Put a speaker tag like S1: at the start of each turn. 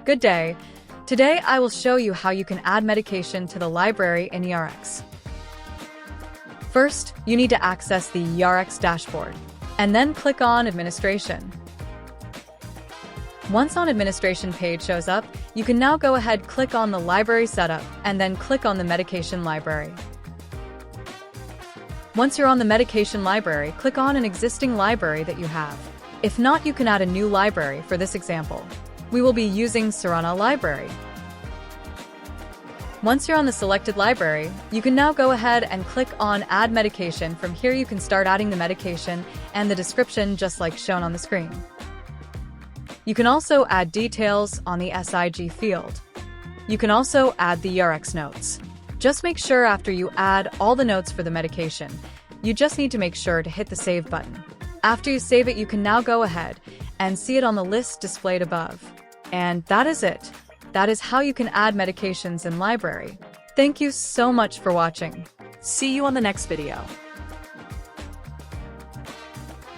S1: Good day. Today I will show you how you can add medication to the library in ERX. First, you need to access the ERX dashboard, and then click on Administration. Once on Administration page shows up, you can now go ahead click on the Library Setup and then click on the Medication Library. Once you're on the Medication Library, click on an existing library that you have. If not, you can add a new library. For this example, we will be using Sarana Library. Once you're on the selected library, you can now go ahead and click on Add Medication. From here you can start adding the medication and the description just like shown on the screen. You can also add details on the SIG field. You can also add the ERX notes. Just make sure after you add all the notes for the medication, you just need to make sure to hit the Save button. After you save it, you can now go ahead and see it on the list displayed above. And that is it. That is how you can add medications in library. Thank you so much for watching.
S2: See you on the next video.